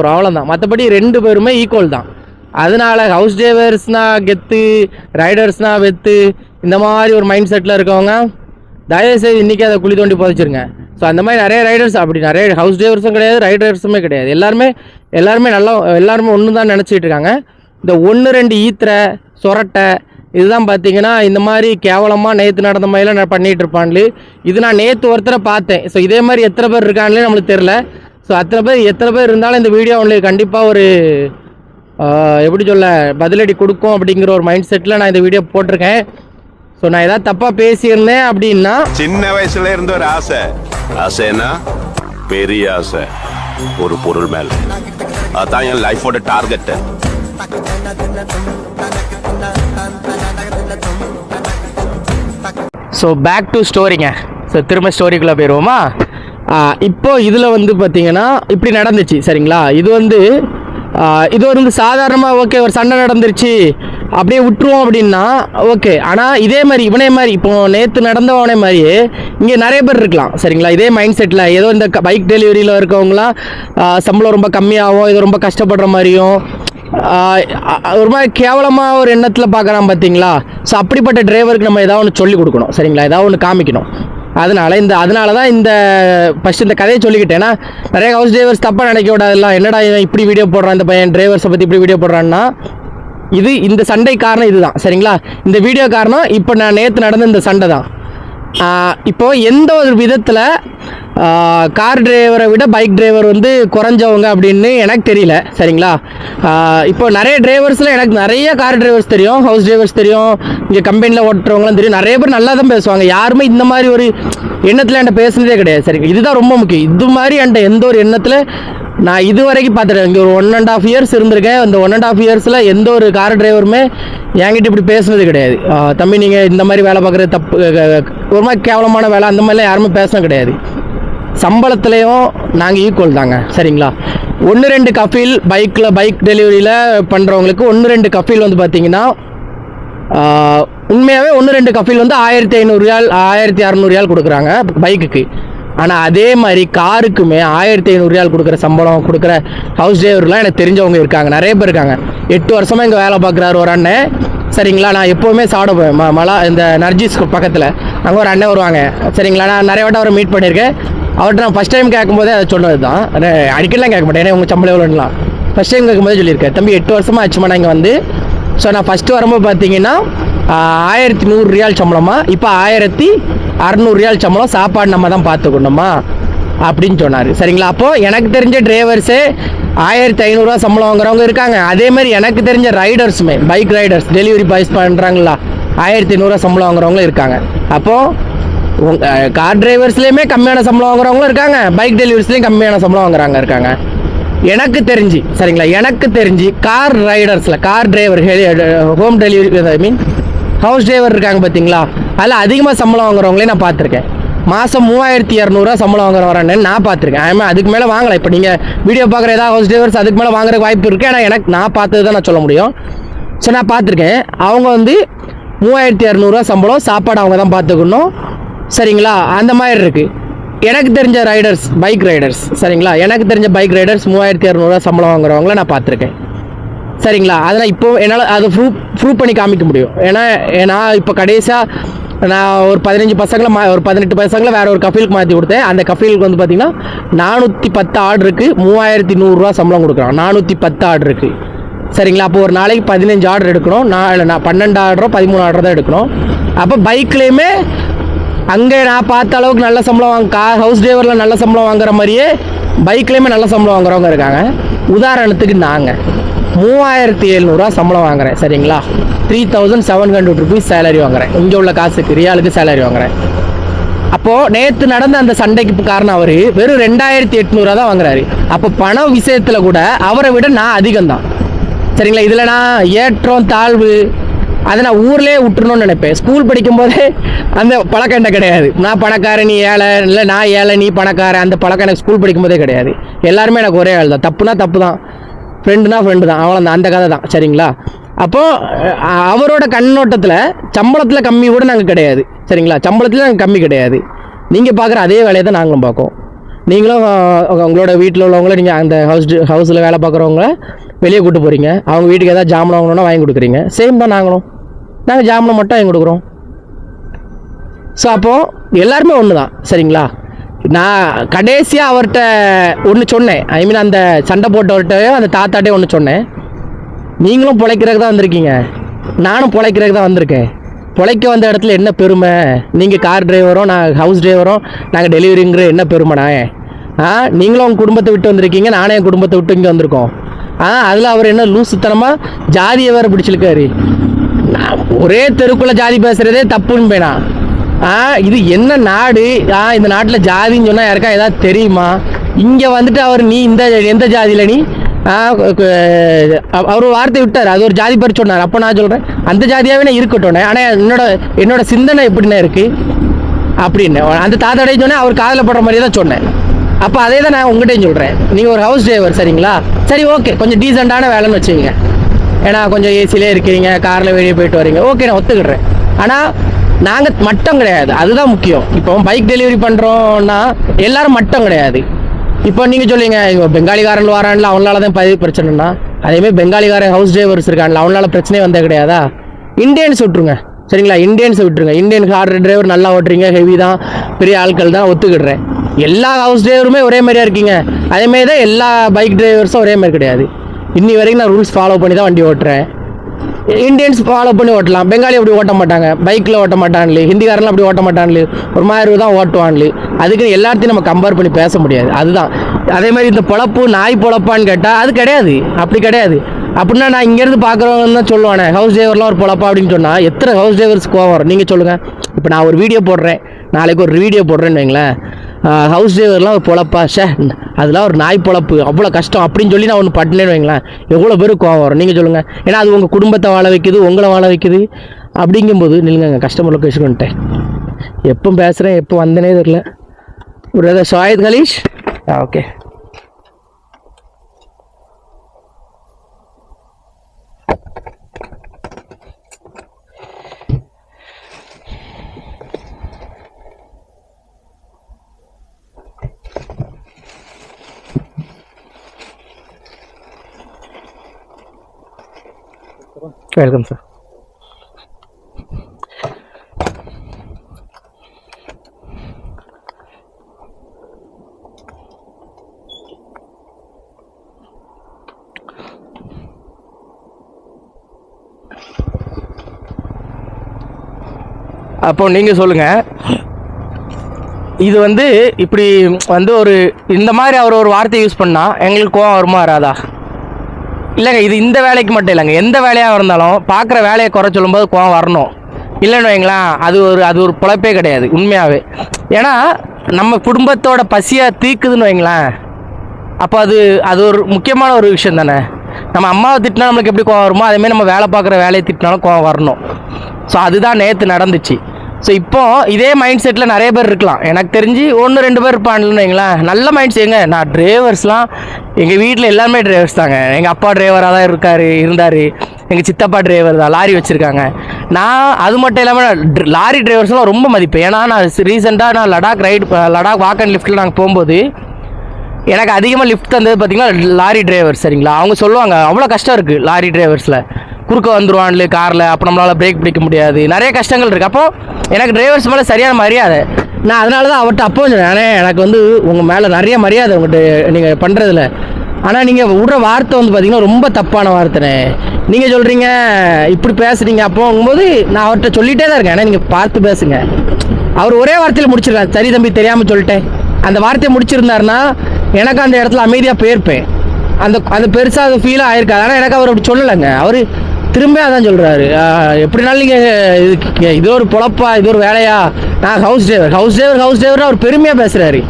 அவ்வளோதான். மற்றபடி 2 பேருமே ஈக்குவல் தான். அதனால ஹவுஸ் டிரைவர்ஸ்னால் கெத்து, ரைடர்ஸ்னால் வெத்து, இந்த மாதிரி ஒரு மைண்ட் செட்டில் இருக்கவங்க தயவுசெய்து இன்றைக்கி அதை குழி தோண்டி புதைச்சிருங்க. ஸோ அந்த மாதிரி நிறைய ரைடர்ஸ் அப்படி நிறைய ஹவுஸ் டிரைவர்ஸும் கிடையாது, ரைடர்ஸுமே கிடையாது. எல்லாருமே நல்லா எல்லாருமே ஒன்று தான் நினச்சிக்கிட்டு இருக்காங்க. இந்த 1-2 ஈத்திரை சொரட்டை இதுதான் பார்த்தீங்கன்னா இந்த மாதிரி கேவலமாக நேற்று நடந்த மாதிரிலாம் பண்ணிகிட்டு இருப்பான்லு. இது நான் நேற்று ஒருத்தரை பார்த்தேன். ஸோ இதே மாதிரி எத்தனை பேர் இருக்காங்களே நம்மளுக்கு தெரில. ஸோ எத்தனை பேர் இருந்தாலும் இந்த வீடியோ உங்களுக்கு கண்டிப்பாக ஒரு எப்படி சொல்ல பதிலடி கொடுக்கும் அப்படிங்கிற ஒரு மைண்ட் செட்டில் நான் இந்த வீடியோ போட்டிருக்கேன். ஸோ நான் ஏதாவது தப்பாக பேசியிருந்தேன் அப்படின்னா, சின்ன வயசுல இருந்த ஒரு ஆசைன்னா பெரிய ஆசை ஒரு பொருள் மேல, அதான் என் லைஃபோட டார்கெட். ஸோ பேக் டு ஸ்டோரிங்க. ஸோ திரும்ப ஸ்டோரிக்குள்ளே போயிடுவோமா? இப்போ இதில் வந்து பார்த்தீங்கன்னா இப்படி நடந்துச்சு சரிங்களா. இது வந்து சாதாரணமாக ஓகே ஒரு சண்டை நடந்துருச்சு அப்படியே விட்டுருவோம் அப்படின்னா ஓகே. ஆனால் இதே மாதிரி இவனே மாதிரி இப்போ நேற்று நடந்தவனே மாதிரியே இங்கே நிறைய பேர் இருக்கலாம் சரிங்களா. இதே மைண்ட் செட்டில் ஏதோ இந்த பைக் டெலிவரியில் இருக்கவங்களாம் சம்பளம் ரொம்ப கம்மியாகும், இது ரொம்ப கஷ்டப்படுற மாதிரியும் ஒரு மாதிரி கேவலமாக ஒரு எண்ணத்தில் பார்க்குறான் பார்த்தீங்களா. ஸோ அப்படிப்பட்ட டிரைவருக்கு நம்ம ஏதாவது ஒன்று சொல்லிக் கொடுக்கணும் சரிங்களா, ஏதாவது ஒன்று காமிக்கணும். அதனால தான் இந்த ஃபஸ்ட் இந்த கதையை சொல்லிக்கிட்டேன். ஏன்னா நிறைய ஹவுஸ் டிரைவர்ஸ் தப்பாக நினைக்க விடாதெல்லாம், என்னடா இப்படி வீடியோ போடுறான் இந்த பையன் டிரைவர்ஸை பற்றி இப்படி வீடியோ போடுறான்னா, இந்த சண்டை காரணம் இதுதான் சரிங்களா. இந்த வீடியோ காரணம் இப்போ நான் நேற்று நடந்த இந்த சண்டை தான். இப்போது எந்த ஒரு விதத்தில் கார் டிரைவரை விட பைக் டிரைவர் வந்து குறைஞ்சவங்க அப்படின்னு எனக்கு தெரியல சரிங்களா. இப்போ நிறைய டிரைவர்ஸில் எனக்கு நிறைய கார் டிரைவர்ஸ் தெரியும், ஹவுஸ் டிரைவர்ஸ் தெரியும், இங்கே கம்பெனியில் ஓட்டுறவங்களாம் தெரியும். நிறைய பேர் நல்லா தான் பேசுவாங்க. யாருமே இந்த மாதிரி ஒரு எண்ணத்தில் என்கிட்ட பேசுனதே கிடையாது சரிங்க. இதுதான் ரொம்ப முக்கியம். இது மாதிரி என்கிட்ட எந்த ஒரு எண்ணத்தில் நான் இது வரைக்கும் பார்த்துட்டேன். இங்கே ஒரு 1.5 இயர்ஸ் இருந்திருக்கேன். இந்த 1.5 இயர்ஸில் எந்த ஒரு கார் டிரைவருமே என்கிட்ட இப்படி பேசுனது கிடையாது. தம்பி நீங்கள் இந்த மாதிரி வேலை பார்க்குறது தப்பு, ஒரு மாதிரி கேவலமான வேலை, அந்த மாதிரிலாம் யாருமே பேசினது கிடையாது. சம்பளத்துலேயும் நாங்கள் ஈக்குவல் தாங்க சரிங்களா. 1-2 கஃபீல் பைக் டெலிவரியில் பண்ணுறவங்களுக்கு 1-2 கஃபீல் வந்து பார்த்தீங்கன்னா உண்மையாகவே 1-2 கஃபீல் வந்து 1500 1600 கொடுக்குறாங்க பைக்குக்கு. ஆனால் அதே மாதிரி காருக்குமே 1500 கொடுக்குற சம்பளம் கொடுக்குற ஹவுஸ் டிரைவர்லாம் எனக்கு தெரிஞ்சவங்க இருக்காங்க, நிறைய பேர் இருக்காங்க. 8 வருஷமாக இங்கே வேலை பார்க்குறாரு ஒரு அண்ணன் சரிங்களா. நான் எப்போவுமே சாப்பிட போவேன் இந்த நர்ஜிஸ் பக்கத்தில், அங்கே ஒரு அண்ணன் வருவாங்க சரிங்களா. நான் நிறைய வாட்டி அவரை மீட் பண்ணியிருக்கேன். அவர்கிட்ட நான் ஃபஸ்ட் டைம் கேட்கும்போதே அதை சொன்னது தான், அடிக்கலாம் கேட்க மாட்டேன். ஏன்னா உங்கள் சம்பளம் எவ்வளோலாம் ஃபஸ்ட் டைம் கேட்கும்போதே சொல்லியிருக்கேன், தம்பி 8 வருஷமாக ஆச்சுமா நான் இங்கே வந்து. ஸோ நான் ஃபஸ்ட்டு வரும்போது பார்த்தீங்கன்னா 1100 சம்பளமா, இப்போ 1600 சம்பளம், சாப்பாடு நம்ம தான் பார்த்துக்கணுமா அப்படின்னு சொன்னார் சரிங்களா. அப்போது எனக்கு தெரிஞ்ச டிரைவர்ஸே 1500 சம்பளம் வாங்குறவங்க இருக்காங்க. அதேமாதிரி எனக்கு தெரிஞ்ச ரைடர்ஸுமே பைக் ரைடர்ஸ் டெலிவரி பாய்ஸ் பண்ணுறாங்களா 1500 சம்பளம் வாங்குறவங்களும் இருக்காங்க. அப்போது கார் டிரைவர்ஸ்லேயுமே கம்மியான சம்பளம் வாங்குறவங்களும் இருக்காங்க, பைக் டெலிவரிஸ்லேயும் கம்மியான சம்பளம் இருக்காங்க. எனக்கு தெரிஞ்சு சரிங்களா, எனக்கு தெரிஞ்சு கார் ரைடர்ஸில் car driver home delivery I mean house driver இருக்காங்க பார்த்தீங்களா, அதில் அதிகமாக சம்பளம் வாங்குறவங்களே நான் பார்த்துருக்கேன். மாதம் 3200 சம்பளம் வாங்குறவரான்னு நான் பார்த்துருக்கேன். ஆமாம், அதுக்கு மேலே வாங்கலாம். இப்போ நீங்கள் வீடியோ பார்க்குற ஏதாவது ஹவுஸ் டிரைவர்ஸ் அதுக்கு மேலே வாங்குறதுக்கு வாய்ப்பு இருக்குது. ஆனால் நான் பார்த்தது தான் நான் சொல்ல முடியும். ஸோ நான் பார்த்துருக்கேன். அவங்க வந்து 3200 சம்பளம், சாப்பாடு அவங்க தான் பார்த்துக்கணும் சரிங்களா. அந்த மாதிரி இருக்குது. எனக்கு தெரிஞ்ச ரைடர்ஸ் பைக் ரைடர்ஸ் சரிங்களா, எனக்கு தெரிஞ்ச பைக் ரைடர்ஸ் 3200 சம்பளம் வாங்குறவங்கள நான் பார்த்துருக்கேன் சரிங்களா. அதனால் இப்போது என்னால் அதை ப்ரூவ் பண்ணி காமிக்க முடியும். ஏன்னா இப்போ கடைசியாக நான் ஒரு 15 பசங்களை ஒரு 18 பசங்களை வேறு ஒரு கஃபீலுக்கு மாற்றி கொடுத்தேன். அந்த கஃபீலுக்கு வந்து பார்த்திங்கன்னா 410 ஆர்டருக்கு 3100 சம்பளம் கொடுக்குறான். 410 ஆர்டருக்கு சரிங்களா. அப்போ ஒரு நாளைக்கு 15 ஆர்டர் எடுக்கணும். நான் 12 ஆர்டரோ 13 ஆர்டர் தான் எடுக்கணும். அப்போ பைக்லேயுமே அங்கே நான் பார்த்த அளவுக்கு நல்ல சம்பளம் ஹவுஸ் டிரைவரில் நல்ல சம்பளம் வாங்குற மாதிரியே பைக்லேயுமே நல்ல சம்பளம் வாங்குறவங்க இருக்காங்க. உதாரணத்துக்கு நாங்கள் 3700 சம்பளம் வாங்குறேன் சரிங்களா. 3700 rupees சேலரி வாங்குறேன். இங்கே உள்ள காசுக்கு ரியாலுக்கு சேலரி வாங்குறேன். அப்போது நேற்று நடந்த அந்த சண்டைக்கு காரணம் அவர் வெறும் 2800 தான் வாங்குறாரு. அப்போ பண விஷயத்தில் கூட அவரை விட நான் அதிகம்தான் சரிங்களா. இதில் நான் ஏற்றம் தாழ்வு அதை நான் ஊர்லேயே விட்டுருணும்னு நினைப்பேன். ஸ்கூல் படிக்கும்போதே அந்த பழக்கம் என்ன கிடையாது. நான் பணக்காரன் நீ ஏழை, இல்லை நான் ஏழை நீ பணக்காரன், அந்த பழக்கம் எனக்கு ஸ்கூல் படிக்கும்போதே கிடையாது. எல்லாருமே எனக்கு ஒரே ஆள் தான். தப்புனா தப்பு தான், ஃப்ரெண்டுனா ஃப்ரெண்டு தான், அவ்வளோதான், அந்த கதை தான் சரிங்களா. அப்போது அவரோட கண்ணோட்டத்தில் சம்பளத்தில் கம்மி கூட நாங்கள் கிடையாது சரிங்களா. சம்பளத்தில் நாங்கள் கம்மி கிடையாது. நீங்கள் பார்க்குற அதே வேலையை தான் நாங்களும் பார்க்கோம். நீங்களும் உங்களோட வீட்டில் உள்ளவங்கள நீங்கள் அந்த ஹவுஸில் வேலை பார்க்குறவங்கள வெளியே கூட்டு போகிறீங்க, அவங்க வீட்டுக்கு ஏதாவது ஜாமான் வாங்கணுன்னா வாங்கி கொடுக்குறீங்க. சேம் தான் நாங்கள் ஜாமான் மட்டும் வாங்கி கொடுக்குறோம். ஸோ அப்போது எல்லாருமே ஒன்று தான், சரிங்களா? நான் கடைசியாக அவர்கிட்ட ஒன்று சொன்னேன், ஐ மீன் அந்த சண்டை போட்டவர்கிட்ட அந்த தாத்தாட்டே ஒன்று சொன்னேன், நீங்களும் பிழைக்கிறதுக்கு தான் வந்திருக்கீங்க, நானும் பிழைக்கிறதுக்கு தான் வந்திருக்கேன். பிழைக்க வந்த இடத்துல என்ன பெருமை? நீங்கள் கார் டிரைவரும் நான் ஹவுஸ் டிரைவரும் நாங்கள் டெலிவரிங்கிற என்ன பெருமைண்ணா? நீங்களும் உங்கள் குடும்பத்தை விட்டு வந்திருக்கீங்க, நானே என் குடும்பத்தை விட்டு இங்கே வந்திருக்கோம். அதில் அவர் என்ன லூசுத்தனமாக ஜாதியை வேறு பிடிச்சிருக்காரு. ஒரே தெருக்குள்ளே ஜாதி பேசுகிறதே தப்புன்னு பேனா. இது என்ன நாடு? இந்த நாட்டில் ஜாதின்னு சொன்னால் யாருக்கா ஏதாவது தெரியுமா? இங்கே வந்துட்டு அவர் நீ எந்த ஜாதியில் நீ அவர் வார்த்தை விட்டார், அது ஒரு ஜாதி பேர் சொன்னார். அப்போ நான் சொல்கிறேன் அந்த ஜாதியாகவே நான் இருக்கட்டோன்னே, ஆனால் என்னோட சிந்தனை எப்படின்னா இருக்குது அப்படின்னு அந்த தாத்தாடையும் சொன்னேன், அவர் காதில் படுற மாதிரியே தான் சொன்னேன். அப்போ அதே தான் நான் உங்கள்கிட்டையும் சொல்கிறேன். நீங்கள் ஒரு ஹவுஸ் டிரைவர், சரிங்களா? சரி, ஓகே, கொஞ்சம் டீசெண்டான வேலைன்னு வச்சுக்கோங்க. ஏன்னா கொஞ்சம் ஏசிலே இருக்கிறீங்க, காரில் வெளியே போயிட்டு வரீங்க, ஓகே, நான் ஒத்துக்கிடுறேன். ஆனால் நாங்கள் மட்டம் கிடையாது, அதுதான் முக்கியம். இப்போ பைக் டெலிவரி பண்ணுறோன்னா எல்லாரும் மட்டம் கிடையாது. இப்போ நீங்கள் சொல்லுவீங்க பெங்காலிக்காரன் வரான்ல அவங்களால தான் பிரச்சனைனா, அதேமாதிரி பெங்காலிக்காரன் ஹவுஸ் டிரைவர்ஸ் இருக்கான்ல அவங்களால பிரச்சனையே வந்தே கிடையாதா? இந்தியன்ஸ் விட்டுருங்க, சரிங்களா? இந்தியன்ஸை விட்டுருங்க. இந்தியன் கார் டிரைவர் நல்லா ஓட்டுறீங்க, ஹெவி தான், பெரிய ஆட்கள் தான், ஒத்துக்கிடுறேன். எல்லா ஹவுஸ் டிரைவருமே ஒரே மாதிரியா இருக்கீங்க, அதேமாதிரி தான் எல்லா பைக் டிரைவர்ஸும் ஒரே மாதிரி கிடையாது. இன்னி வரைக்கும் நான் ரூல்ஸ் ஃபாலோ பண்ணி தான் வண்டி ஓட்டுறேன். இந்தியன்ஸ் ஃபாலோ பண்ணி ஓட்டலாம், பெங்காலி அப்படி ஓட்ட மாட்டாங்க, பைக்கில் ஓட்ட மாட்டான்லு, ஹிந்திக்காரன்லாம் அப்படி ஓட்ட மாட்டான்லு, ஒரு மாதிரி தான் ஓட்டுவான்லு. அதுக்கு எல்லாத்தையும் நம்ம கம்பேர் பண்ணி பேச முடியாது. அதுதான் அதே மாதிரி இந்த பொழப்பு நாய் பொழப்பான்னு கேட்டால் அது கிடையாது, அப்படி கிடையாது. அப்படின்னா நான் இங்கேருந்து பார்க்குறவங்க தான் சொல்லுவானே ஹவுஸ் டிரைவர்லாம் ஒரு பொழப்பா அப்படின்னு சொன்னால் எத்தனை ஹவுஸ் டிரைவர்ஸ் கோவம் வரும் நீங்கள் சொல்லுங்கள். இப்போ நான் ஒரு வீடியோ போடுறேன், நாளைக்கு ஒரு வீடியோ போடுறேன்னு வைங்களேன், ஹவுஸ் டிரைவர்லாம் ஒரு பொழப்பா, அதெல்லாம் ஒரு நாய் பொழப்பு, அவ்வளோ கஷ்டம் அப்படின்னு சொல்லி நான் ஒன்று பட்டினேன்னு வைங்களேன், எவ்வளோ பேர் கோவம் வரும் நீங்கள் சொல்லுங்கள். ஏன்னா அது உங்கள் குடும்பத்தை வாழ வைக்குது, உங்களை வாழ வைக்குது. அப்படிங்கும்போது நில்லுங்க, கஸ்டமர் லொக்கேஷன் வந்துட்டேன். எப்போ பேசுகிறேன் எப்போ வந்தனே தெரில. Brother Shahid Kalish, okay. Welcome sir. அப்போ நீங்கள் சொல்லுங்கள், இது வந்து இப்படி வந்து ஒரு இந்த மாதிரி அவர் ஒரு வார்த்தை யூஸ் பண்ணால் எங்களுக்கு கோவம் வருமா வராதா? இல்லைங்க, இது இந்த வேலைக்கு மட்டும் இல்லைங்க, எந்த வேலையாக இருந்தாலும் பார்க்குற வேலையை குறை சொல்லும்போது கோவம் வரணும். இல்லைன்னு வைங்களேன், அது ஒரு பொழப்பே கிடையாது உண்மையாகவே. ஏன்னா நம்ம குடும்பத்தோட பசியை தீக்குதுன்னு வைங்களேன், அப்போ அது ஒரு முக்கியமான ஒரு விஷயம் தானே. நம்ம அம்மாவை திட்டினா நம்மளுக்கு எப்படி கோவம் வருமோ அதேமாதிரி நம்ம வேலை பார்க்குற வேலையை திட்டினாலும் கோவம் வரணும். ஸோ அதுதான் நேற்று நடந்துச்சு. ஸோ இப்போ இதே மைண்ட் செட்டில் நிறைய பேர் இருக்கலாம், எனக்கு தெரிஞ்சு 1-2 பேர் இருப்பாங்கன்னு வைங்களேன். நல்ல மைண்ட் செட்டுங்க. நான் டிரைவர்ஸ்லாம் எங்கள் வீட்டில் எல்லாருமே டிரைவர்ஸ் தாங்க. எங்கள் அப்பா டிரைவராக தான் இருந்தார், எங்கள் சித்தப்பா டிரைவர் தான், லாரி வச்சுருக்காங்க. நான் அது மட்டும் இல்லாமல் லாரி டிரைவர்ஸ்லாம் ரொம்ப மதிப்பேன். ஏன்னா நான் ரீசெண்டாக நான் லடாக் வாக் அண்ட் லிஃப்ட்டில் நாங்கள் போகும்போது எனக்கு அதிகமாக லிஃப்ட் தந்தது பார்த்திங்கன்னா லாரி டிரைவர், சரிங்களா? அவங்க சொல்லுவாங்க அவ்வளோ கஷ்டம் இருக்குது லாரி டிரைவர்ஸில், குறுக்க வந்துடுவான்ல காரில், அப்போ நம்மளால் பிரேக் பிடிக்க முடியாது, நிறைய கஷ்டங்கள் இருக்குது. அப்போ எனக்கு டிரைவர்ஸ் மேலே சரியான மரியாதை. நான் அதனால தான் அவர்கிட்ட அப்போ சொன்னேன், எனக்கு வந்து உங்கள் மேலே நிறைய மரியாதை உங்கள்கிட்ட நீங்கள் பண்ணுறதில்ல. ஆனால் நீங்கள் விடுற வார்த்தை வந்து பார்த்திங்கன்னா ரொம்ப தப்பான வார்த்தைனே. நீங்கள் சொல்கிறீங்க இப்படி பேசுகிறீங்க அப்போங்கும்போது நான் அவர்கிட்ட சொல்லிகிட்டே தான் இருக்கேன். ஏன்னா நீங்கள் பார்த்து பேசுங்க. அவர் ஒரே வார்த்தையில் முடிச்சிருக்காரு, சரி தம்பி தெரியாமல் சொல்லிட்டேன். அந்த வார்த்தையை முடிச்சிருந்தாருன்னா எனக்கு அந்த இடத்துல அமைதியாக போயிருப்பேன். அந்த பெருசாக அது ஃபீலாக ஆயிருக்காது. ஆனால் எனக்கு அவர் அப்படி சொல்லலைங்க. அவர் திரும்ப அதான் சொல்கிறாரு, எப்படினாலும் நீங்கள் இது ஒரு பொழப்பா, இது ஒரு வேலையா, நான் ஹவுஸ் டிரைவர் அவர் பெருமையாக பேசுகிறாரு.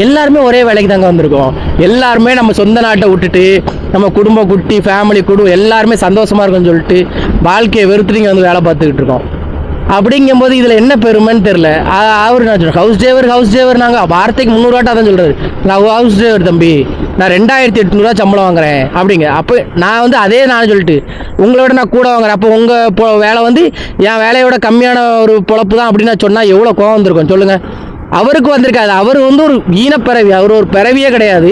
எல்லாருமே ஒரே வேலைக்கு தாங்க வந்திருக்கோம். எல்லாருமே நம்ம சொந்த நாட்டை விட்டுட்டு நம்ம குடும்பம் குட்டி ஃபேமிலி எல்லாருமே சந்தோஷமாக இருக்குன்னு சொல்லிட்டு வாழ்க்கையை வெறுத்து நீங்கள் வந்து வேலை பார்த்துக்கிட்டு இருக்கோம். அப்படிங்கும்போது இதில் என்ன பெருமைன்னு தெரில. அவர் நான் சொல்கிறேன் ஹவுஸ் டிரைவர் நாங்கள் வார்த்தைக்கு 300 வாட்டா தான் சொல்கிறாரு. நான் ஹவுஸ் டிரைவர் தம்பி, நான் 2800 சம்பளம் வாங்குறேன் அப்படிங்க. அப்போ நான் வந்து அதே நான் சொல்லிட்டு உங்களோட நான் கூட வாங்குறேன். அப்போ உங்கள் வேலை வந்து என் வேலையோட கம்மியான ஒரு பொழப்பு தான் அப்படின்னு நான் சொன்னால் எவ்வளோ கோவம் வந்திருக்கும் சொல்லுங்கள். அவருக்கு வந்திருக்காது. அவர் வந்து ஒரு ஈனப்பிறவி, அவர் ஒரு பிறவியே கிடையாது.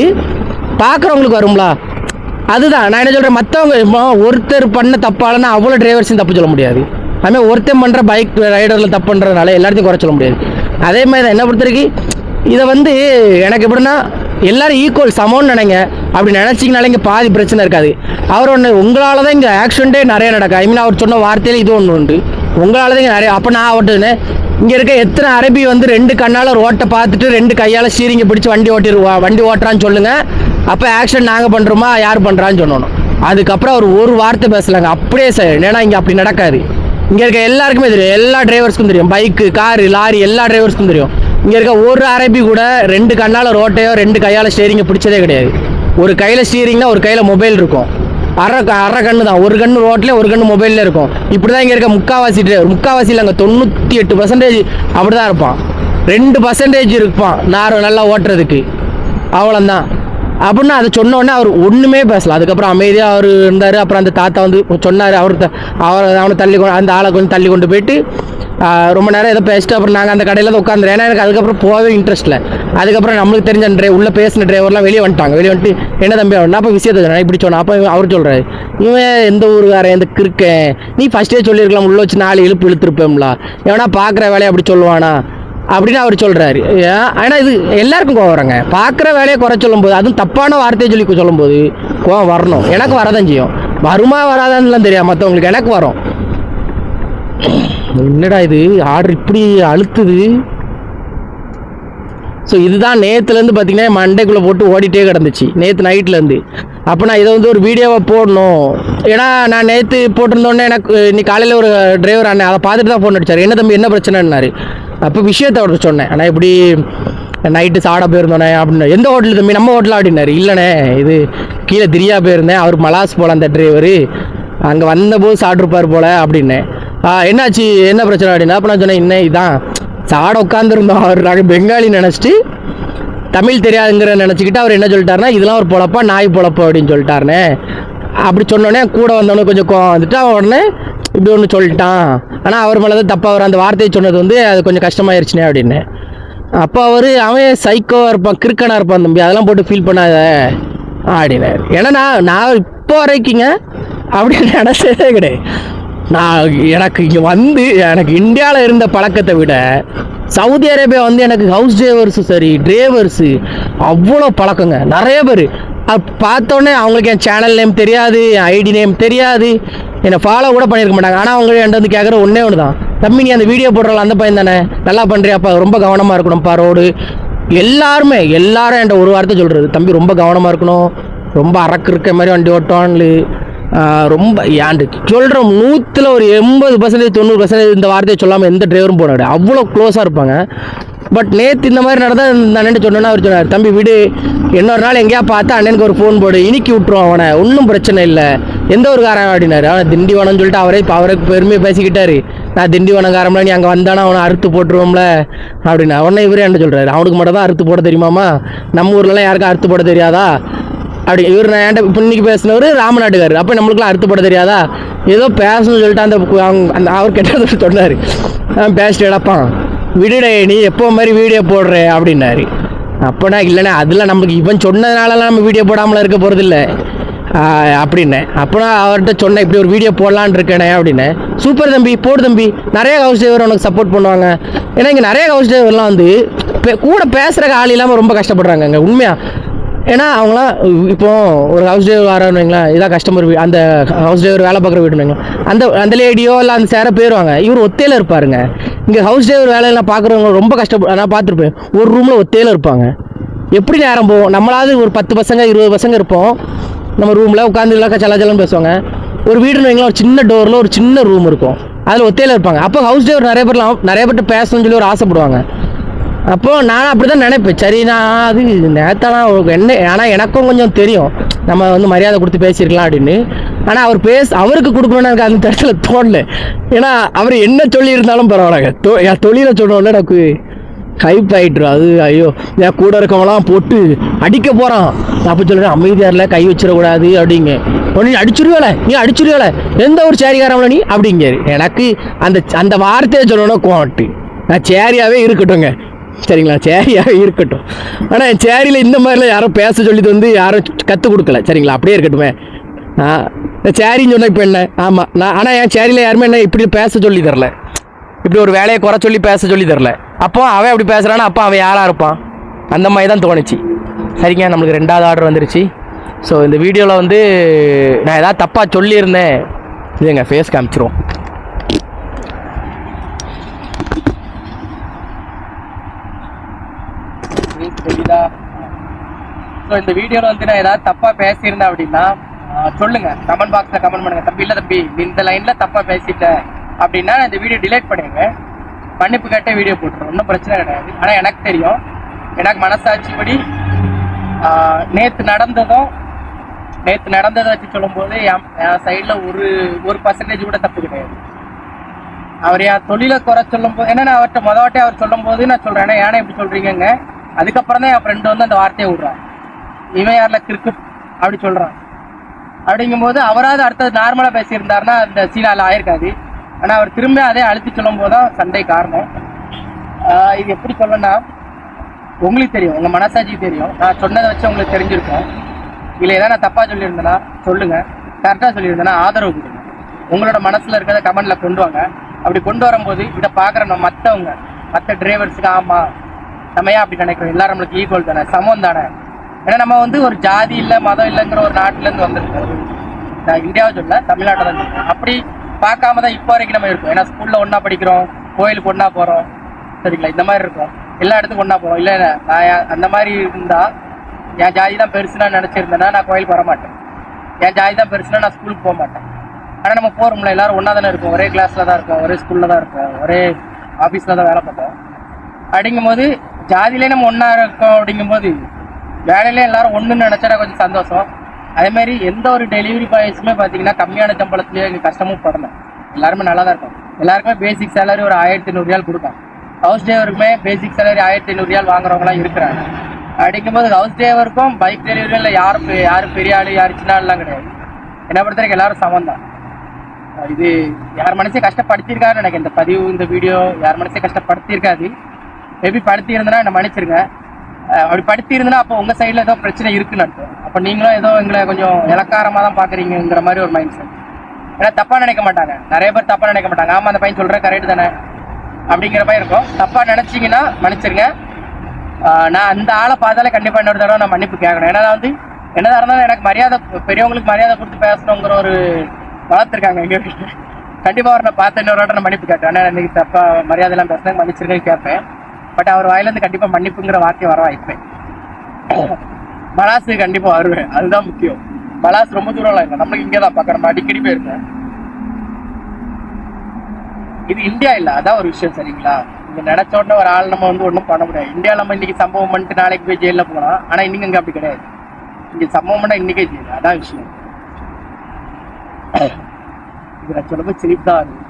பார்க்குறவங்களுக்கு வருங்களா? அதுதான் நான் என்ன சொல்கிறேன், மற்றவங்க ஒருத்தர் பண்ண தப்பாலன்னா அவ்வளோ டிரைவர்ஸையும் தப்பு சொல்ல முடியாது. அதுமாதிரி ஒருத்தன் பண்ணுற பைக் ரைடரில் தப்பு பண்ணுறதுனால எல்லாத்தையும் குறை சொல்ல முடியாது. அதே மாதிரி தான் என்ன பொறுத்தவரைக்கும் இதை வந்து எனக்கு எப்படின்னா எல்லாரும் ஈக்குவல் சமம்னு நினைங்க. அப்படி நினச்சிங்கனால இங்கே பாதி பிரச்சனை இருக்காது. அவர் ஒன்று உங்களால் தான் இங்கே ஆக்சிடென்ட்டே நிறைய நடக்கும். ஐ மீன் அவர் சொன்ன வார்த்தையில் இது ஒன்று உண்டு, உங்களால் தான் இங்கே நிறைய. அப்போ நான் ஓட்டுன்னு இங்கே இருக்க எத்தனை அரபி வந்து 2 கண்ணால் ரோட்டை பார்த்துட்டு 2 கையால் ஸ்டீரிங்கை பிடிச்சி வண்டி ஓட்டுறான்னு சொல்லுங்கள். அப்போ ஆக்சிடென்ட் நாங்கள் பண்ணுறோமா யார் பண்ணுறான்னு சொல்லணும். அதுக்கப்புறம் அவர் ஒரு வார்த்தை பேசலாங்க, அப்படியே சார். ஏன்னா இங்கே அப்படி நடக்காது. இங்கே இருக்க எல்லாருக்குமே தெரியும், எல்லா டிரைவர்ஸ்க்கும் தெரியும், பைக்கு காரு லாரி எல்லா டிரைவர்ஸ்க்கும் தெரியும். இங்கே இருக்க ஒரு அரபி கூட 2 கண்ணால் ரோட்டையோ 2 கையால் ஸ்டீரிங்கை பிடிச்சதே கிடையாது. ஒரு கையில் ஸ்டீரிங்னா ஒரு கையில் மொபைல் இருக்கும். அரை கண்ணு தான், ஒரு கண்ணு ரோட்லேயே ஒரு கண்ணு மொபைலில் இருக்கும். இப்படி தான் இங்கே இருக்க முக்கால்வாசி டிரைவர், முக்கால்வாசி அங்கே 98% அப்படி தான் இருப்பான். 2% இருப்பான் நல்லா ஓட்டுறதுக்கு, அவ்வளோதான். அப்படின்னா அதை சொன்ன உடனே அவர் ஒன்றுமே பேசலாம். அதுக்கப்புறம் அமைதியாக அவர் இருந்தார். அப்புறம் அந்த தாத்தா வந்து சொன்னார், அவனை தள்ளி அந்த ஆளை கொஞ்சம் தள்ளி கொண்டு போயிட்டு ரொம்ப நேரம் ஏதோ பேசிட்டு அப்புறம் நாங்கள் அந்த கடையில் தான் உட்காந்துறேன். ஏன்னா எனக்கு அதுக்கப்புறம் போகவே இன்ட்ரெஸ்ட் இல்லை. அதுக்கப்புறம் நம்மளுக்கு தெரிஞ்ச உள்ளே பேசின டிரைவர்லாம் வெளியே வந்துட்டு என்ன தம்பி அவன் அப்போ விஷயத்தை சொன்னேன் இப்படி சொன்னேன். அப்போ அவர் சொல்கிறாரு, இவன் எந்த ஊருக்காரன் எந்த கிருக்கேன், நீ ஃபஸ்ட்டே சொல்லியிருக்கலாம், உள்ளே வச்சு 4 இழுப்பு இழுத்துருப்பேம்ல, எவனா பார்க்குற வேலையை அப்படி சொல்லுவானா அப்படின்னு அவர் சொல்கிறாரு. ஆனால் இது எல்லாருக்கும் கோவம் வராங்க. பார்க்குற வேலையை குறை சொல்லும்போது, அதுவும் தப்பான வார்த்தையை சொல்லி சொல்லும்போது கோவம் வரணும். எனக்கு வரதான் செய்யும். வருமா வராதான்லாம் தெரியாது மற்றவங்களுக்கு, எனக்கு வரும். என்னடா இது ஆர்டர் இப்படி அழுத்துது. ஸோ இதுதான் நேற்றுலேருந்து பார்த்தீங்கன்னா மண்டைக்குள்ளே போட்டு ஓடிட்டே கிடந்துச்சு, நேற்று நைட்லேருந்து. அப்போ நான் இதை வந்து ஒரு வீடியோவை போடணும். ஏன்னா நான் நேற்று போட்டிருந்தோடனே எனக்கு இன்னைக்கு காலையில் ஒரு டிரைவர் அண்ணன் அதை பார்த்துட்டு தான் ஃபோன் அடித்தார். என்ன தம்பி என்ன பிரச்சனைன்னாரு. அப்போ விஷயத்தை அவர்கிட்ட சொன்னேன், ஆனால் இப்படி நைட்டு சாட போயிருந்தோண்ணே அப்படின்னு. எந்த ஹோட்டல் தம்பி, நம்ம ஹோட்டலாக அப்படின்னாரு. இல்லைண்ணே இது கீழே திரியா போயிருந்தேன், அவர் மலாஸ் போல அந்த டிரைவரு அங்கே வந்தபோது சாப்பிட்ருப்பார் போல் அப்படின்னேன். என்னாச்சு என்ன பிரச்சனை அப்படின்னா, அப்போ நான் சொன்னேன், இன்னும் இதான் சாட உட்காந்துருந்தோம். அவர் நாங்கள் பெங்காலி நினச்சிட்டு தமிழ் தெரியாதுங்கிற நினச்சிக்கிட்டு அவர் என்ன சொல்லிட்டாருன்னா, இதெல்லாம் ஒரு பொழப்பா நாய் பொழப்பு அப்படின்னு சொல்லிட்டாருண்ணே. அப்படி சொன்னோடனே கூட வந்தவனே கொஞ்சம் வந்துட்டு அவன் உடனே இப்படி ஒன்று சொல்லிட்டான். ஆனால் அவர் மேலே தான் தப்பாக அவர் அந்த வார்த்தையை சொன்னது வந்து அது கொஞ்சம் கஷ்டமாயிருச்சுனே அப்படின்னு. அப்போ அவன் சைக்கோவாக இருப்பான், கிறுக்கனாக இருப்பான் தம்பி, அதெல்லாம் போட்டு ஃபீல் பண்ணாத அப்படின்னாரு. ஏன்னா நான் இப்போ வரைக்குங்க அப்படின்னு நினச்சதே கிடையாது. எனக்கு இங்கே வந்து எனக்கு இந்தியாவில் இருந்த பழக்கத்தை விட சவுதி அரேபியா வந்து எனக்கு ஹவுஸ் டிரைவர்ஸு சரி டிரைவர்ஸு அவ்வளோ பழக்கங்க. நிறைய பேர் பார்த்தோன்னே அவங்களுக்கு என் சேனல் நேம் தெரியாது, என் ஐடி நேம் தெரியாது, என்னை ஃபாலோ கூட பண்ணியிருக்க மாட்டாங்க. ஆனால் அவங்க என்கிட்ட வந்து கேட்குற ஒன்றே ஒன்று தான், தம்பி நீ அந்த வீடியோ போடுறல அந்த பையன் தானே, நல்லா பண்ணுறியாப்பா, ரொம்ப கவனமாக இருக்கணும்ப்பா ரோடு. எல்லாரும் என்கிட்ட ஒரு வார்த்தை சொல்கிறது, தம்பி ரொம்ப கவனமாக இருக்கணும், ரொம்ப அரக்கு இருக்க மாதிரி வண்டி ஓட்டுவான்னு ரொம்ப ஏன்ட்டு சொல்கிறோம். 100ல் ஒரு 80% 90% இந்த வார்த்தையை சொல்லாமல் எந்த டிரைவரும் போனாடு, அவ்வளோ க்ளோஸாக இருப்பாங்க. பட் நேற்று இந்த மாதிரி நடந்தால் இந்த அண்ணன் சொன்னோன்னா அவர் சொன்னார், தம்பி விடு, இன்னொரு நாள் எங்கேயா பார்த்தா அண்ணனுக்கு ஒரு ஃபோன் போடு, இனிக்கி விட்டுருவோம் அவனை, ஒன்றும் பிரச்சனை இல்லை, எந்த ஒரு காரம் அப்படின்னாரு. அவனை திண்டிவனம்னு சொல்லிட்டு அவருக்கு பெருமையை பேசிக்கிட்டாரு. நான் திண்டிவனங்காரம்ல நீ அங்கே வந்தானா அவனை அறுத்து போட்டுருவோம்ல அப்படின்னு. அவனை இவரே என்ன சொல்கிறாரு, அவனுக்கு மட்டும் தான் அறுத்து போட தெரியுமாமா, நம்ம ஊர்லலாம் யாருக்கும் அறுத்து போட தெரியாதா அப்படி. இவர் நான் என்கிட்ட இப்போ இன்னைக்கு பேசினவர் ராமநாட்டுக்காரர். அப்போ நம்மளுக்குலாம் அறுத்து போட தெரியாதா, ஏதோ பேசணும்னு சொல்லிட்டு அந்த அவர் கெட்டது சொன்னார். பேசிட்டு எடப்பான் விடுடே நீ எப்போ மாதிரி வீடியோ போடுற அப்படின்னாரு. அப்போனா இல்லைண்ணே அதெல்லாம் நம்மளுக்கு இவன் சொன்னதுனாலலாம் நம்ம வீடியோ போடாமலாம் இருக்க போகிறதில்ல அப்படின்னேன். அப்போனா அவர்கிட்ட சொன்னேன், இப்படி ஒரு வீடியோ போடலான்னு இருக்கேனே அப்படின்னு. சூப்பர் தம்பி போடு தம்பி, நிறைய ஹவுஸ் டிரைவர் உனக்கு சப்போர்ட் பண்ணுவாங்க. ஏன்னா இங்கே நிறைய ஹவுஸ் டிரைவர்லாம் வந்து கூட பேசுகிறக்கு ஆள் இல்லாமல் ரொம்ப கஷ்டப்படுறாங்க இங்கே உண்மையாக. ஏன்னா அவங்களாம் இப்போ ஒரு ஹவுஸ் டிரைவர் வரான்னு வைங்களேன், இதான் கஸ்டமர் அந்த ஹவுஸ் டிரைவர் வேலை பார்க்குற வீடுன்னு அந்த லேடியோ இல்லை அந்த சேர போயிடுவாங்க. இவர் ஒத்தையில் இருப்பாருங்க. இங்கே ஹவுஸ் டிரைவர் வேலையெல்லாம் பார்க்குறவங்க ரொம்ப நான் பார்த்துருப்பேன், ஒரு ரூமில் ஒத்தையில் இருப்பாங்க. எப்படி நேரம் போவோம், நம்மளாவது ஒரு 10 பசங்க 20 பசங்க இருப்போம், நம்ம ரூமில் உட்காந்து இல்லை சலச்சலன்னு பேசுவாங்க. ஒரு வீடுன்னு வைங்களேன், ஒரு சின்ன டோரில் ஒரு சின்ன ரூம் இருக்கும், அதில் ஒத்தையில் இருப்பாங்க. அப்போ ஹவுஸ் டிரைவர் நிறைய பேர்கிட்ட பேசணும்னு சொல்லி ஒரு ஆசைப்படுவாங்க. அப்போது நான் அப்படி தான் நினைப்பேன், சரி நான் அது நேத்தாலாம் என்ன, ஆனால் எனக்கும் கொஞ்சம் தெரியும் நம்ம வந்து மரியாதை கொடுத்து பேசியிருக்கலாம் அப்படின்னு. ஆனால் அவருக்கு கொடுக்கணும்னு எனக்கு அந்த இடத்துல தோணல. ஏன்னா அவர் என்ன சொல்லியிருந்தாலும் பரவாயில்ல, என் தொழிலை சொன்னோன்னே எனக்கு ஹைப் ஆகிட்டுரும். அது ஐயோ என் கூட இருக்கவங்களாம் போட்டு அடிக்க போகிறான், அப்போ சொல்கிறேன் அமைதியாரில் கை வச்சிடக்கூடாது அப்படிங்க. நீ அடிச்சுருவேல எந்த ஒரு சேரிகாரம்ல நீ அப்படிங்காரு. எனக்கு அந்த வார்த்தையை சொல்லணும் கோவட்டு, நான் சேரியாகவே இருக்கட்டும்ங்க, சரிங்களா, சேரியாக இருக்கட்டும். ஆனால் என் சேரியில் இந்த மாதிரிலாம் யாரும் பேச சொல்லிட்டு வந்து யாரும் கற்றுக் கொடுக்கல. சரிங்களா, அப்படியே இருக்கட்டுமே. சேரின்னு சொன்னால் இப்போ என்ன? ஆமாம், ஆனால் என் சேரியில் யாருமே என்ன இப்படி பேச சொல்லி தரல, இப்படி ஒரு வேலையை குறை சொல்லி பேச சொல்லி தரல. அப்போ அவன் அப்படி பேசுகிறான்னா அப்போ அவன் யாராக இருப்பான்? அந்த மாதிரி தான் தோணுச்சு. சரிங்க, நம்மளுக்கு 2வது ஆர்டர் வந்துருச்சு. ஸோ இந்த வீடியோவில் வந்து நான் ஏதாவது தப்பாக சொல்லியிருந்தேன், இதுங்க ஃபேஸ் காமிச்சிருவோம். தெரியுதா? ஸோ இந்த வீடியோவில் வந்து நான் ஏதாவது தப்பாக பேசியிருந்தேன் அப்படின்னா சொல்லுங்க, கமெண்ட் பாக்ஸில் கமெண்ட் பண்ணுங்க. தம்பி இல்லை தம்பி, இந்த லைனில் தப்பாக பேசிட்டேன் அப்படின்னா நான் இந்த வீடியோ டிலேட் பண்ணிடுங்க, மன்னிப்பு கேட்டே வீடியோ போட்டுருவோம், ஒன்றும் பிரச்சனை கிடையாது. ஆனால் எனக்கு தெரியும், எனக்கு மனசாட்சிப்படி நேற்று நடந்ததை வச்சு சொல்லும்போது என் சைடில் ஒரு பர்சன்டேஜ் கூட தப்பு கிடையாது. அவர் என் தொழிலை குறை சொல்லும் போது, ஏன்னா நான் அவர்கிட்ட மொதவாட்டே அவர் சொல்லும் போது நான் சொல்கிறேன், ஏன்னா எப்படி சொல்கிறீங்க, அதுக்கப்புறம் தான் என் ஃப்ரெண்டு வந்து அந்த வார்த்தையை விடுறான், இவன் யாரில் கிரிக்கெட் அப்படி சொல்கிறான். அப்படிங்கும்போது அவராது அடுத்தது நார்மலாக பேசியிருந்தாருன்னா அந்த சீனாவில் ஆயிருக்காது. ஆனால் அவர் திரும்ப அதே அழுத்தி சொல்லும் போது தான் சண்டை காரணம். இது எப்படி சொல்லணும்னா, உங்களுக்கு தெரியும், உங்கள் மனசாட்சிக்கு தெரியும், நான் சொன்னதை வச்சு உங்களுக்கு தெரிஞ்சிருக்கோம். இல்லை ஏதாவது நான் தப்பாக சொல்லியிருந்தேன்னா சொல்லுங்கள், கரெக்டாக சொல்லியிருந்தேன்னா ஆதரவு கொடுங்க, உங்களோட மனசில் இருக்கிறத கமெண்டில் கொண்டு வாங்க. அப்படி கொண்டு வரும்போது இதை பார்க்குற மற்ற டிரைவர்ஸுக்கு ஆமாம் நம்ம ஏன் அப்படி நினைக்கிறோம், எல்லாரும் நம்மளுக்கு ஈக்குவல் தானே, சமம் தானே. ஏன்னா நம்ம வந்து ஒரு ஜாதி இல்லை மதம் இல்லைங்கிற ஒரு நாட்டிலேருந்து வந்திருக்கோம். நான் இந்தியாவை சொல்ல, தமிழ்நாட்டில் தான் சொல்லுவேன். அப்படி பார்க்காம தான் இப்போ வரைக்கும் நம்ம இருக்கோம். ஏன்னா ஸ்கூலில் ஒன்றா படிக்கிறோம், கோயிலுக்கு ஒன்றா போகிறோம், சரிங்களா, இந்த மாதிரி இருக்கும், எல்லா இடத்துக்கும் ஒன்றா போகிறோம். இல்லை நான் அந்த மாதிரி இருந்தால் என் ஜாதி தான் பெருசுனா நினச்சிருந்தேன்னா நான் கோயிலுக்கு வர மாட்டேன், என் ஜாதி தான் பெருசுனா நான் ஸ்கூலுக்கு போக மாட்டேன். ஆனால் நம்ம போகிறோம்ல, எல்லோரும் ஒன்றா தானே இருக்கும், ஒரே கிளாஸில் தான் இருக்கும், ஒரே ஸ்கூலில் தான் இருக்கும், ஒரே ஆஃபீஸில் தான் வேலை பார்த்தோம். அப்படிங்கும்போது ஜாதியிலே நம்ம ஒன்றா இருக்கோம். அப்படிங்கும்போது வேலையிலே எல்லோரும் ஒன்றுன்னு நினச்சா கொஞ்சம் சந்தோஷம். அதேமாதிரி எந்த ஒரு டெலிவரி பாய்ஸுமே பார்த்தீங்கன்னா கம்மியான சம்பளத்துலேயே எங்கள் கஷ்டமும் படலை, எல்லாருமே நல்லா தான் இருக்கும். எல்லாருக்குமே பேசிக் சேலரி ஒரு 1500 ரியால் கொடுக்கும். ஹவுஸ் டிரைவருக்குமே பேசிக் சேலரி 1500 ரியால் வாங்குறவங்களாம் இருக்கிறாங்க. அப்படிங்கும்போது ஹவுஸ் டிரைவருக்கும் பைக் டெலிவரியில் யாரும் பெரிய ஆள் யார் சின்ன ஆள்லாம் கிடையாது. என்ன பொறுத்த வரைக்கும் எல்லாரும் சமம் தான். இது யார் மனசே கஷ்டப்படுத்தியிருக்காருன்னு எனக்கு இந்த பதிவு, இந்த வீடியோ யார் மனசே கஷ்டப்படுத்தியிருக்காது. மேபி படுத்தி இருந்தனா என்ன மன்னிச்சிருங்க. அப்படி படுத்தி இருந்தனா அப்போ உங்கள் சைடில் ஏதோ பிரச்சனை இருக்குன்னு அர்த்தம். அப்போ நீங்களும் ஏதோ எங்களை கொஞ்சம் இலக்காரமாக தான் பார்க்குறீங்கிற மாதிரி ஒரு மைண்ட் செட். ஏன்னா தப்பாக நினைக்க மாட்டாங்க, நிறைய பேர் தப்பாக நினைக்க மாட்டாங்க. ஆமாம், அந்த பையன் சொல்கிற கரெக்டு தானே அப்படிங்கிற மாதிரி இருக்கும். தப்பாக நினச்சிங்கன்னா மன்னிச்சிருங்க. நான் அந்த ஆளை பார்த்தாலே கண்டிப்பாக இன்னொரு தடவை நான் மன்னிப்பு கேட்கணும். ஏன்னா நான் வந்து என்னதான் இருந்தாலும் எனக்கு மரியாதை, பெரியவங்களுக்கு மரியாதை கொடுத்து பேசணுங்கிற ஒரு வளர்த்துருக்காங்க எங்கள் வீட்டில். கண்டிப்பாக அவர் நான் பார்த்த இன்னொரு வாட்டி நான் மன்னிப்பு கேட்டேன். ஆனால் இன்னைக்கு தப்பாக மரியாதைலாம் பேசுனாங்க, மன்னிச்சிருக்கேன்னு கேட்பேன். பட் அவர் வாயிலேருந்து கண்டிப்பாக மன்னிப்புங்கிற வார்த்தையை வர வாய்ப்பேன். மலாசு கண்டிப்பாக வருவேன், அதுதான் முக்கியம். மலாஸ் ரொம்ப தூரம்லாம் இல்லை, நம்மளுக்கு இங்கே தான் பார்க்க, நம்ம அடிக்கடி போயிருக்கேன். இது இந்தியா இல்லை, அதான் ஒரு விஷயம், சரிங்களா. இங்கே நினச்ச உடனே ஒரு ஆள் நம்ம வந்து ஒன்றும் பண்ண முடியாது. இந்தியாவில் நம்ம இன்றைக்கி சம்பவம் பண்ணிட்டு நாளைக்கு போய் ஜெயிலில் போகலாம். ஆனால் இன்னைக்கு இங்கே அப்படி கிடையாது. இங்கே சம்பவம் பண்ணால் இன்றைக்கே ஜெயில், அதான் விஷயம். இது நான் சொல்லும்போது சிரிப்பு தான் வருது.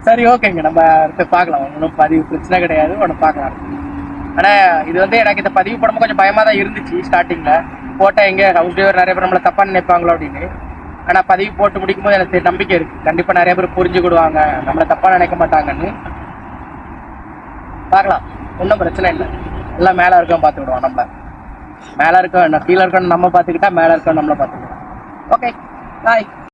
சரி, ஓகேங்க, நம்ம அடுத்து பார்க்கலாம். ஒன்றும் பதிவு பிரச்சனை கிடையாது, ஒன்று பார்க்கலாம். ஆனால் இது வந்து எனக்கு இந்த பதிவு போடும்போது கொஞ்சம் பயமாக தான் இருந்துச்சு ஸ்டார்டிங்கில். போட்டால் எங்கே ஹவுஸ் டிரைவர் நிறைய பேர் நம்மளை தப்பாக நினைப்பாங்களோ அப்படின்னு. ஆனால் பதிவு போட்டு முடிக்கும்போது எனக்கு நம்பிக்கை இருக்குது, கண்டிப்பாக நிறைய பேர் புரிஞ்சுக்கிடுவாங்க, நம்மளை தப்பாக நினைக்க மாட்டாங்கன்னு. பார்க்கலாம், ஒன்றும் பிரச்சனை இல்லை. எல்லாம் மேலே இருக்கோம் பார்த்துக்கிடுவோம். நம்ம மேலே இருக்கோம், கீழே இருக்கோன்னு நம்ம பார்த்துக்கிட்டா மேலே இருக்கோம் நம்மளை பார்த்துக்கிடுவோம். ஓகே, பாய்.